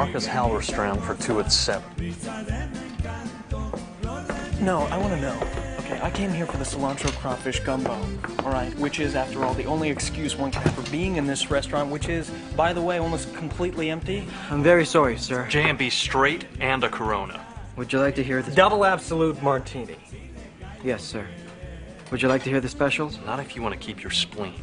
Marcus Halberstrand for 2 at 7. No, I want to know. Okay, I came here for the cilantro crawfish gumbo, all right, which is, after all, the only excuse one can have for being in this restaurant, which is, by the way, almost completely empty. I'm very sorry, sir. J&B straight and a Corona. Would you like to hear the... Double absolute martini. Yes, sir. Would you like to hear the specials? Not if you want to keep your spleen.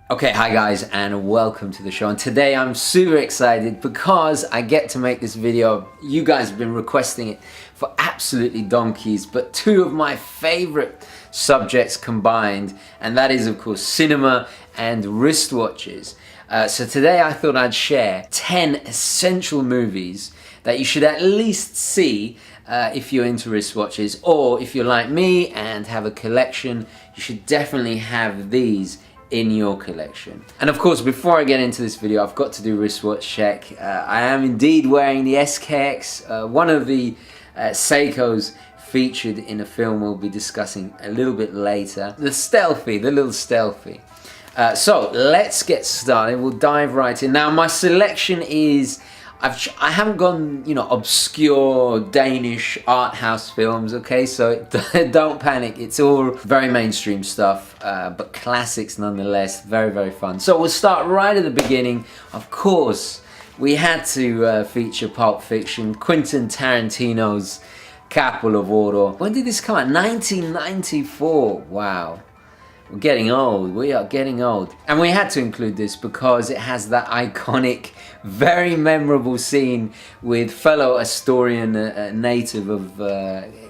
Okay, hi guys, and welcome to the show. And today I'm super excited because I get to make this video. You guys have been requesting it for absolutely donkeys, but two of my favorite subjects combined, and that is of course cinema and wristwatches. So today I thought I'd share 10 essential movies that you should at least see if you're into wristwatches, or if you're like me and have a collection, you should definitely have these in your collection. And of course, before I get into this video, I've got to do wristwatch check. I am indeed wearing the SKX, one of the Seikos featured in a film we'll be discussing a little bit later. The little stealthy. So let's get started. We'll dive right in. Now my selection is, I haven't gone, you know, obscure Danish art house films, okay? So don't panic. It's all very mainstream stuff, but classics nonetheless. Very, very fun. So we'll start right at the beginning. Of course, we had to feature Pulp Fiction, Quentin Tarantino's Capolavoro. When did this come out? 1994. Wow. We're getting old, we are getting old. And we had to include this because it has that iconic, very memorable scene with fellow Astorian native of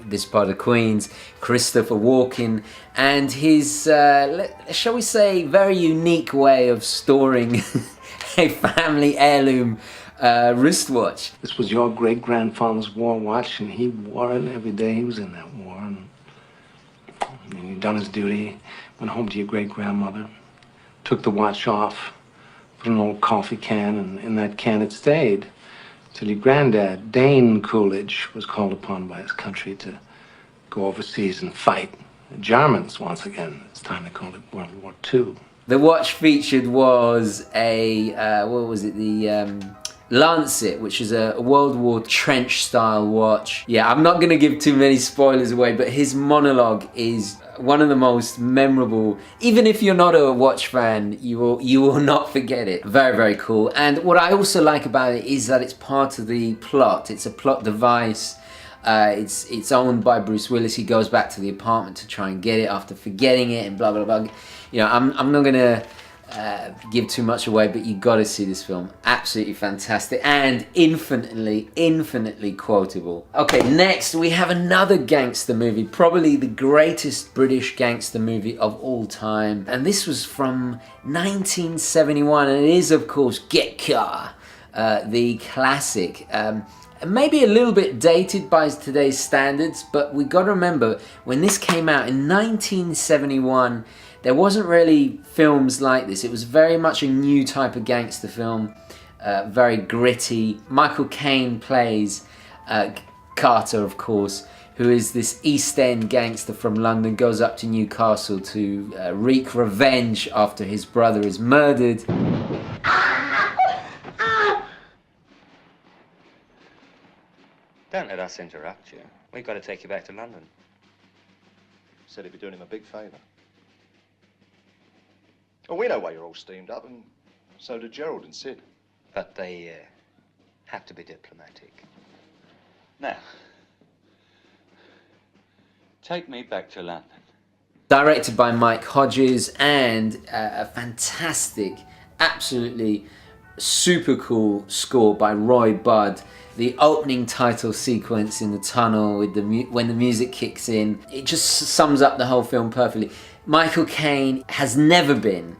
this part of Queens, Christopher Walken, and his, shall we say, very unique way of storing a family heirloom wristwatch. This was your great-grandfather's war watch, and he wore it every day he was in that war. And he'd done his duty. Went home to your great-grandmother, took the watch off, put an old coffee can, and in that can it stayed till your granddad, Dane Coolidge, was called upon by his country to go overseas and fight the Germans once again. It's time they called it World War II. The watch featured was a, what was it, the Lancet, which is a World War trench style watch. Yeah, I'm not gonna give too many spoilers away, but his monologue is one of the most memorable. Even if you're not a watch fan, you will not forget it. Very, very cool. And what I also like about it is that it's part of the plot. It's a plot device. It's owned by Bruce Willis. He goes back to the apartment to try and get it after forgetting it and blah blah blah. You know, I'm not gonna give too much away, but you got to see this film. Absolutely fantastic and infinitely quotable. Okay, next we have another gangster movie, probably the greatest British gangster movie of all time, and this was from 1971, and it is of course Get Car, the classic. Maybe a little bit dated by today's standards, but we got to remember when this came out in 1971, there wasn't really films like this. It was very much a new type of gangster film, very gritty. Michael Caine plays Carter, of course, who is this East End gangster from London, goes up to Newcastle to wreak revenge after his brother is murdered. Don't let us interrupt you. We've got to take you back to London. Said he'd be doing him a big favour. Well, we know why you're all steamed up, and so do Gerald and Sid. But they have to be diplomatic. Now, take me back to London. Directed by Mike Hodges, and a fantastic, absolutely super cool score by Roy Budd. The opening title sequence in the tunnel with when the music kicks in, it just sums up the whole film perfectly. Michael Caine has never been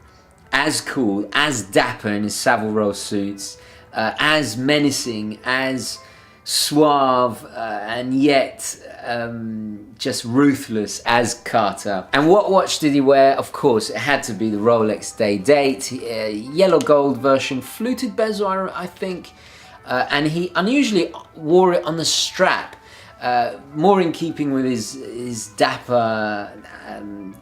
as cool, as dapper in his Savile Row suits, as menacing, as suave, and yet just ruthless as Carter. And what watch did he wear? Of course, it had to be the Rolex Day-Date, yellow gold version, fluted bezel, I think, and he unusually wore it on the strap. More in keeping with his dapper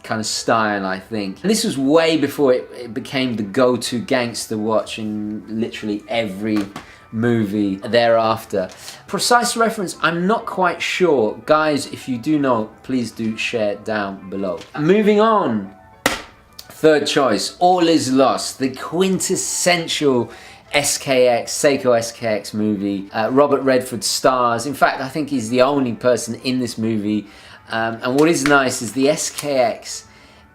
kind of style, I think. And this was way before it became the go-to gangster watch in literally every movie thereafter. Precise reference, I'm not quite sure. Guys, if you do know, please do share down below. Moving on. Third choice, All Is Lost, the quintessential SKX, Seiko SKX movie. Robert Redford stars. In fact, I think he's the only person in this movie. And what is nice is the SKX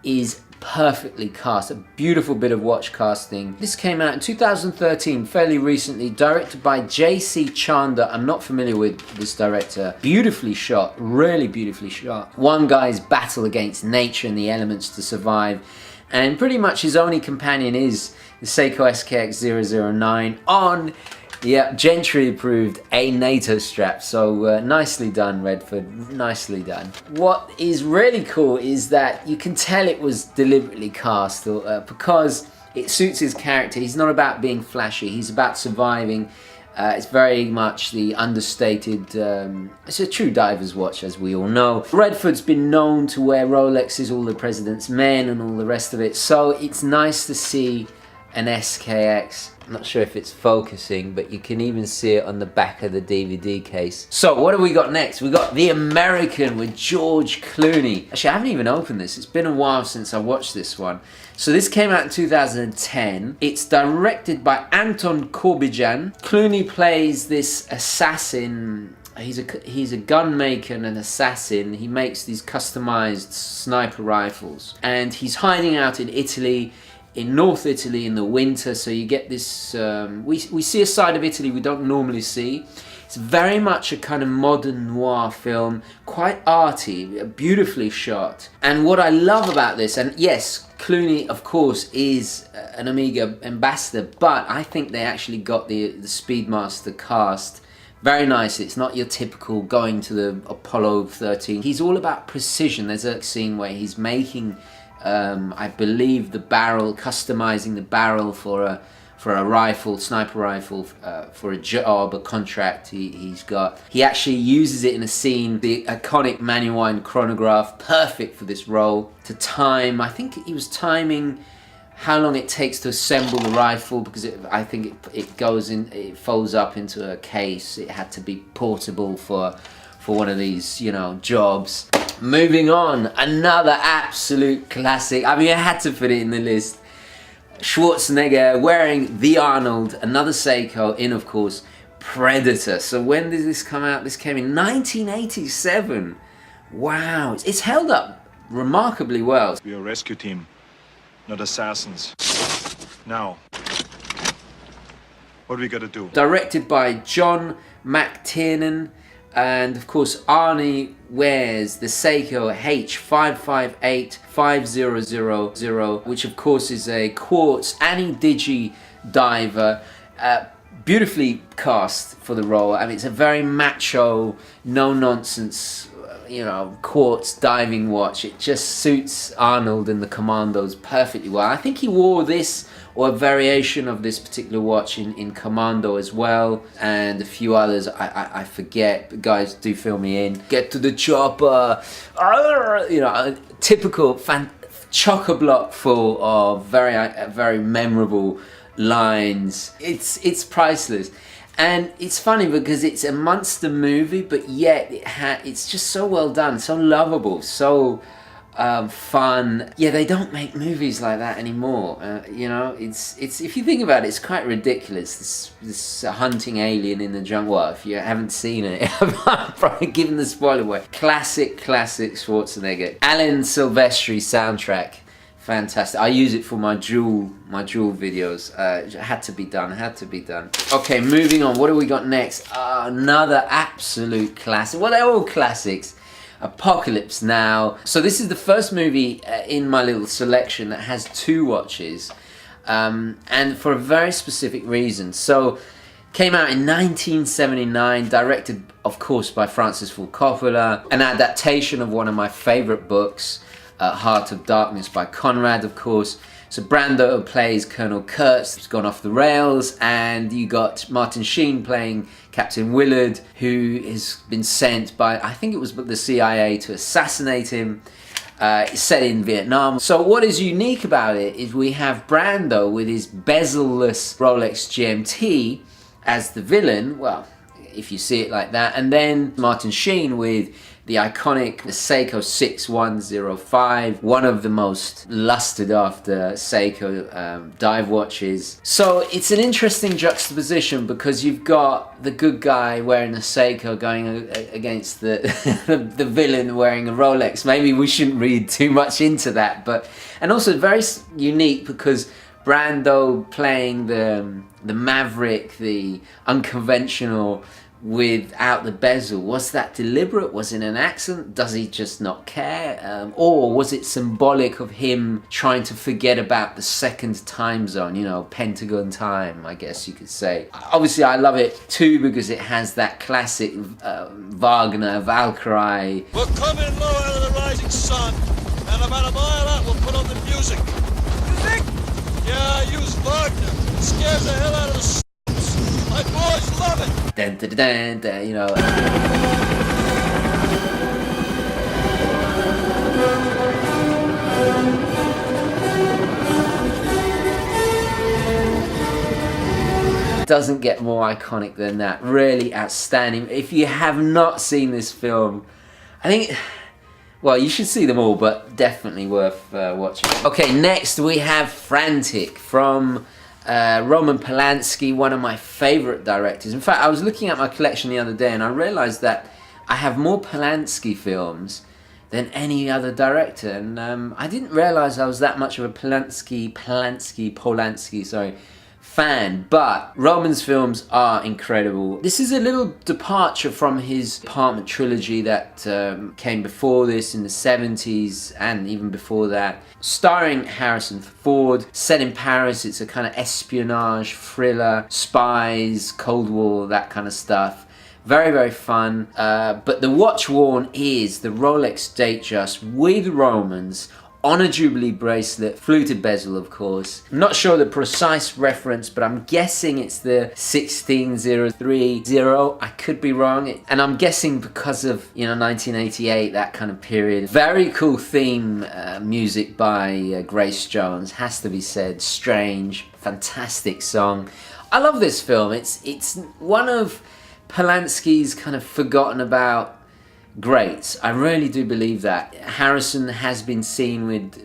is perfectly cast. A beautiful bit of watch casting. This came out in 2013, fairly recently, directed by J.C. Chanda. I'm not familiar with this director. Beautifully shot, really beautifully shot. One guy's battle against nature and the elements to survive. And pretty much his only companion is the Seiko SKX 009 on, yeah, Gentry approved a NATO strap. So nicely done, Redford, nicely done. What is really cool is that you can tell it was deliberately cast because it suits his character. He's not about being flashy, he's about surviving. It's very much the understated, it's a true diver's watch, as we all know. Redford's been known to wear Rolexes, All the President's Men and all the rest of it, so it's nice to see an SKX. I'm not sure if it's focusing, but you can even see it on the back of the DVD case. So what have we got next? We got The American with George Clooney. Actually, I haven't even opened this. It's been a while since I watched this one. So this came out in 2010. It's directed by Anton Corbijn. Clooney plays this assassin. He's a gun maker and an assassin. He makes these customized sniper rifles. And he's hiding out in Italy, in North Italy in the winter, so you get this, we see a side of Italy we don't normally see. It's very much a kind of modern noir film, quite arty, beautifully shot. And what I love about this, and yes, Clooney of course is an Omega ambassador, but I think they actually got the Speedmaster cast very nice. It's not your typical going to the Apollo 13. He's all about precision. There's a scene where he's making I believe the barrel, customizing the barrel for a rifle, sniper rifle, for a job, a contract he's got. He actually uses it in a scene, the iconic Manuine chronograph, perfect for this role, to time, I think he was timing how long it takes to assemble the rifle, because I think it goes in, it folds up into a case. It had to be portable for one of these, you know, jobs. Moving on, another absolute classic. I mean, I had to put it in the list. Schwarzenegger wearing the Arnold, another Seiko, in of course Predator. So when did this come out? This came in 1987. Wow, it's held up remarkably well. We are a rescue team, not assassins. Now, what do we gotta do? Directed by John McTiernan. And of course, Arnie wears the Seiko H558-5000, which of course is a quartz Ani-Digi diver, beautifully cast for the role. I mean, it's a very macho, no-nonsense, you know, quartz diving watch. It just suits Arnold and the Commandos perfectly well. I think he wore this or a variation of this particular watch in Commando as well, and a few others I forget, but guys, do fill me in. Get to the chopper, you know, typical chock-a-block full of very memorable lines. It's priceless. And it's funny because it's a monster movie, but yet it's just so well done, so lovable, so fun. Yeah, they don't make movies like that anymore. You know, it's if you think about it, it's quite ridiculous. This hunting alien in the jungle. Well, if you haven't seen it, I'm probably giving the spoiler away. Classic Schwarzenegger. Alan Silvestri soundtrack. Fantastic. I use it for my jewel videos. It had to be done. Okay, moving on. What do we got next? Another absolute classic. Well, they're all classics. Apocalypse Now. So this is the first movie in my little selection that has 2 watches, and for a very specific reason. So came out in 1979, directed of course by Francis Ford Coppola, an adaptation of one of my favorite books, Heart of Darkness by Conrad, of course. So Brando plays Colonel Kurtz, who's gone off the rails, and you got Martin Sheen playing Captain Willard, who has been sent by, I think it was the CIA, to assassinate him. It's set in Vietnam. So what is unique about it is we have Brando with his bezel-less Rolex GMT as the villain, well, if you see it like that, and then Martin Sheen with the iconic Seiko 6105, one of the most lusted after Seiko dive watches. So it's an interesting juxtaposition because you've got the good guy wearing a Seiko going against the the villain wearing a Rolex. Maybe we shouldn't read too much into that, but and also very unique because Brando playing the maverick, the unconventional, without the bezel. Was that deliberate? Was it an accident? Does he just not care? Or was it symbolic of him trying to forget about the second time zone, you know, Pentagon time, I guess you could say. Obviously I love it too because it has that classic Wagner Valkyrie. We're coming low out of the rising sun, and about a mile out we'll put on the music. Music? Yeah, use Wagner. It scares the hell out of the my boys love it! Dun, dun, dun, dun, you know. Doesn't get more iconic than that. Really outstanding. If you have not seen this film, I think, well, you should see them all, but definitely worth watching. Okay, next we have Frantic from Roman Polanski, one of my favorite directors. In fact, I was looking at my collection the other day and I realized that I have more Polanski films than any other director, and I didn't realize I was that much of a Polanski fan, but Roman's films are incredible. This is a little departure from his Apartment trilogy that came before this in the 70s and even before that. Starring Harrison Ford, set in Paris. It's a kind of espionage, thriller, spies, Cold War, that kind of stuff. Very, very fun. But the watch worn is the Rolex Datejust with Romans on a Jubilee bracelet, fluted bezel of course. I'm not sure the precise reference, but I'm guessing it's the 16030. I could be wrong, and I'm guessing because of, you know, 1988, that kind of period. Very cool theme music by Grace Jones, has to be said. Strange, fantastic song. I love this film. It's one of Polanski's kind of forgotten about greats. I really do believe that. Harrison has been seen with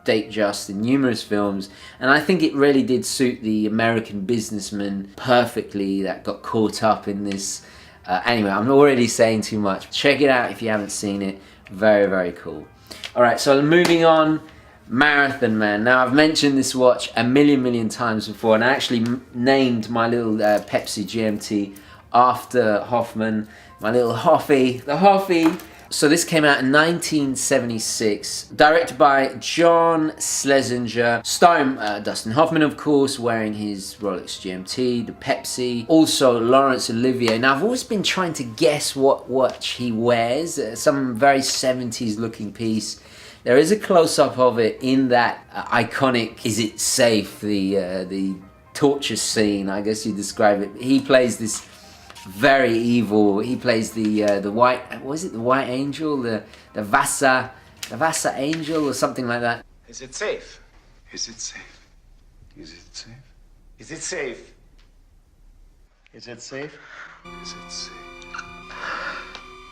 Datejust in numerous films, and I think it really did suit the American businessman perfectly that got caught up in this. Anyway, I'm already saying too much. Check it out if you haven't seen it. Very, very cool. Alright, so moving on, Marathon Man. Now, I've mentioned this watch a million times before, and I actually named my little Pepsi GMT after Hoffman. My little Hoffy, the Hoffy. So this came out in 1976, directed by John Schlesinger, starring Dustin Hoffman, of course, wearing his Rolex GMT, the Pepsi. Also Laurence Olivier. Now I've always been trying to guess what watch he wears. Some very 70s looking piece. There is a close-up of it in that iconic "Is It Safe?" the torture scene, I guess you describe it. He plays this very evil. He plays the white, was it the White Angel, the Vasa Angel or something like that. Is it safe? Is it safe? Is it safe? Is it safe? Is it safe? Is it safe?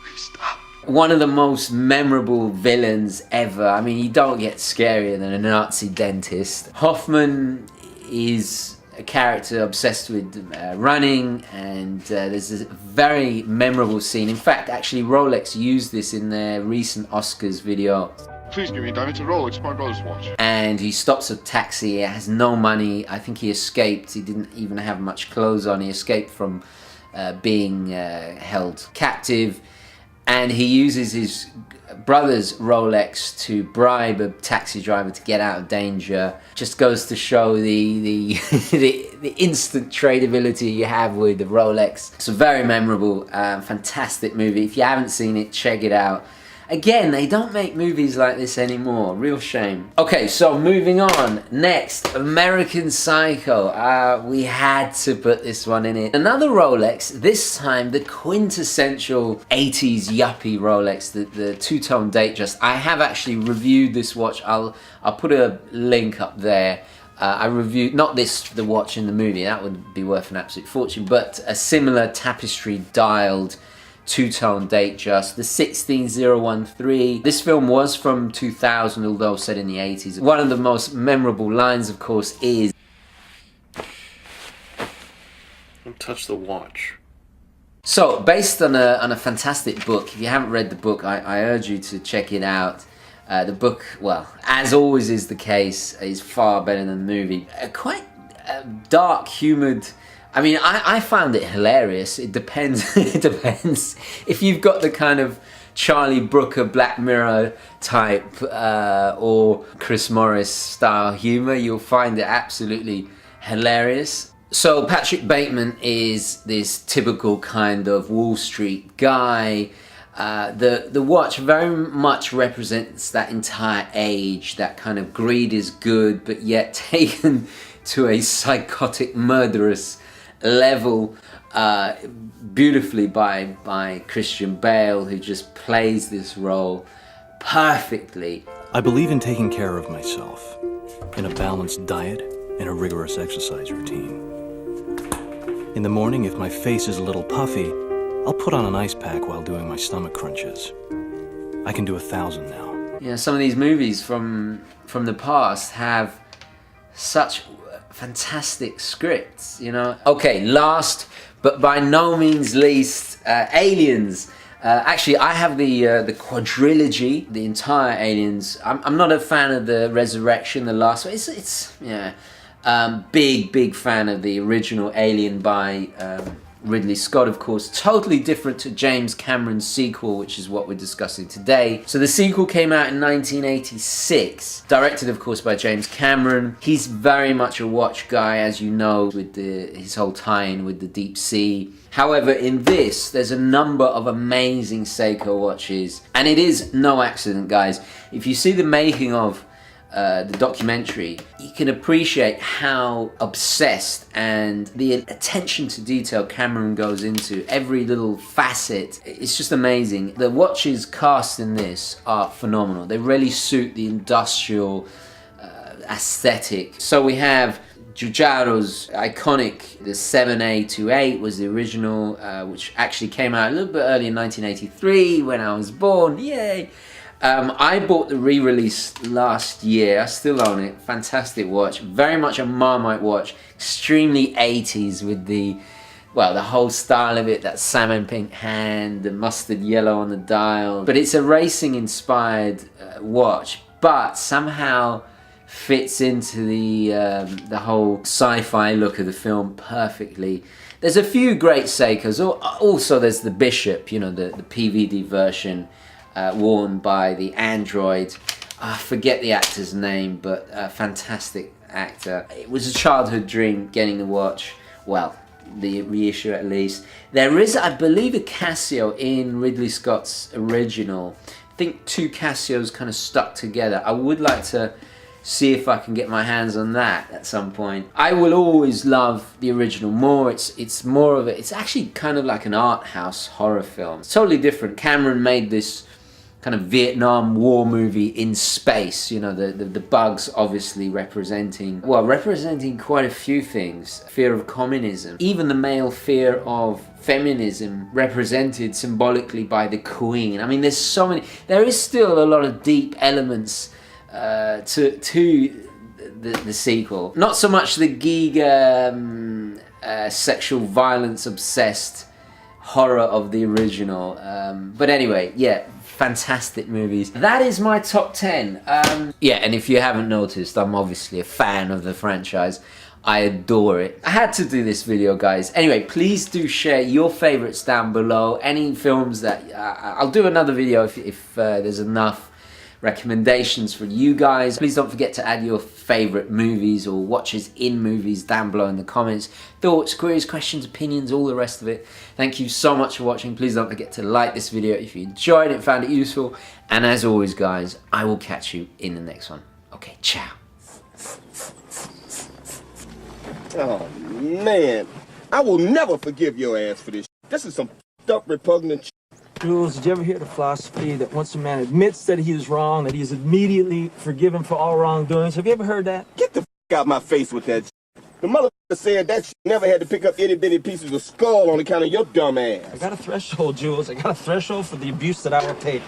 Please stop. One of the most memorable villains ever. I mean, you don't get scarier than a Nazi dentist. Hoffman is a character obsessed with running, and there's a very memorable scene. In fact, actually Rolex used this in their recent Oscars video. Please give me time. It's a Rolex, my brother's watch. And he stops a taxi. He has no money. I think he escaped. He didn't even have much clothes on. He escaped from being held captive. And he uses his brother's Rolex to bribe a taxi driver to get out of danger. Just goes to show the the instant tradability you have with the Rolex. It's a very memorable, fantastic movie. If you haven't seen it, check it out. Again, they don't make movies like this anymore. Real shame. Okay, so moving on. Next, American Psycho. We had to put this one in it. Another Rolex, this time the quintessential 80s yuppie Rolex, the two-tone Datejust. I have actually reviewed this watch. I'll put a link up there. I reviewed, not the watch in the movie, that would be worth an absolute fortune, but a similar tapestry dialed two-tone Datejust, the 16013. This film was from 2000, although set in the 80s. One of the most memorable lines, of course, is, Don't touch the watch. so based on a fantastic book. If you haven't read the book, I urge you to check it out. The book, well, as always is the case, is far better than the movie. Quite dark, humoured. I mean, I found it hilarious. It depends. It depends if you've got the kind of Charlie Brooker, Black Mirror type, or Chris Morris style humor. You'll find it absolutely hilarious. So Patrick Bateman is this typical kind of Wall Street guy. The watch very much represents that entire age. That kind of greed is good, but yet taken to a psychotic, murderous level, beautifully by Christian Bale, who just plays this role perfectly. I believe in taking care of myself, in a balanced diet and a rigorous exercise routine. In the morning, if my face is a little puffy, I'll put on an ice pack while doing my stomach crunches. I can do 1,000 now. You know, some of these movies from the past have such fantastic scripts, you know. Okay, last but by no means least, Aliens. Actually, I have the quadrilogy, the entire Aliens. I'm not a fan of the Resurrection, the last one. It's yeah, big fan of the original Alien by Ridley Scott, of course. Totally different to James Cameron's sequel, which is what we're discussing today. So the sequel came out in 1986, directed of course by James Cameron. He's very much a watch guy, as you know, with his whole tie-in with the deep sea. However, in this, there's a number of amazing Seiko watches, and it is no accident, guys. If you see the making of the documentary, you can appreciate how obsessed and the attention to detail Cameron goes into every little facet. It's just amazing. The watches cast in this are phenomenal. They really suit the industrial aesthetic. So we have Giugiaro's iconic, the 7A28 was the original, which actually came out a little bit early in 1983 when I was born. Yay! I bought the re-release last year. I still own it. Fantastic watch. Very much a Marmite watch. Extremely 80s with the whole style of it. That salmon pink hand, the mustard yellow on the dial. But it's a racing inspired watch, but somehow fits into the whole sci-fi look of the film perfectly. There's a few great Seikos. Also there's the Bishop, you know, the PVD version. Worn by the android. I forget the actor's name, but a fantastic actor. It was a childhood dream getting the watch. Well, the reissue at least. There is, I believe, a Casio in Ridley Scott's original. I think two Casios kind of stuck together. I would like to see if I can get my hands on that at some point. I will always love the original more. It's more of it's actually kind of like an art house horror film. It's totally different. Cameron made this kind of Vietnam War movie in space, you know, the bugs obviously representing quite a few things. Fear of communism, even the male fear of feminism represented symbolically by the Queen. I mean, there's so many, there is still a lot of deep elements to the sequel. Not so much the Giga sexual violence obsessed horror of the original, but anyway, yeah, fantastic movies. That is my top 10. Yeah, and if you haven't noticed, I'm obviously a fan of the franchise. I adore it. I had to do this video, guys. Anyway, please do share your favorites down below. Any films that I'll do another video if there's enough recommendations for you guys. Please don't forget to add your favorite movies or watches in movies down below in the comments. Thoughts, queries, questions, opinions, all the rest of it. Thank you so much for watching. Please don't forget to like this video if you enjoyed it, found it useful. And as always, guys, I will catch you in the next one. Okay, ciao. Oh, man. I will never forgive your ass for this. This is some up repugnant shit. Jules, did you ever hear the philosophy that once a man admits that he is wrong, that he is immediately forgiven for all wrongdoings? Have you ever heard that? Get the out my face with that shit. The motherfucker said that shit never had to pick up itty bitty pieces of skull on account of your dumb ass. I got a threshold, Jules. I got a threshold for the abuse that I will take.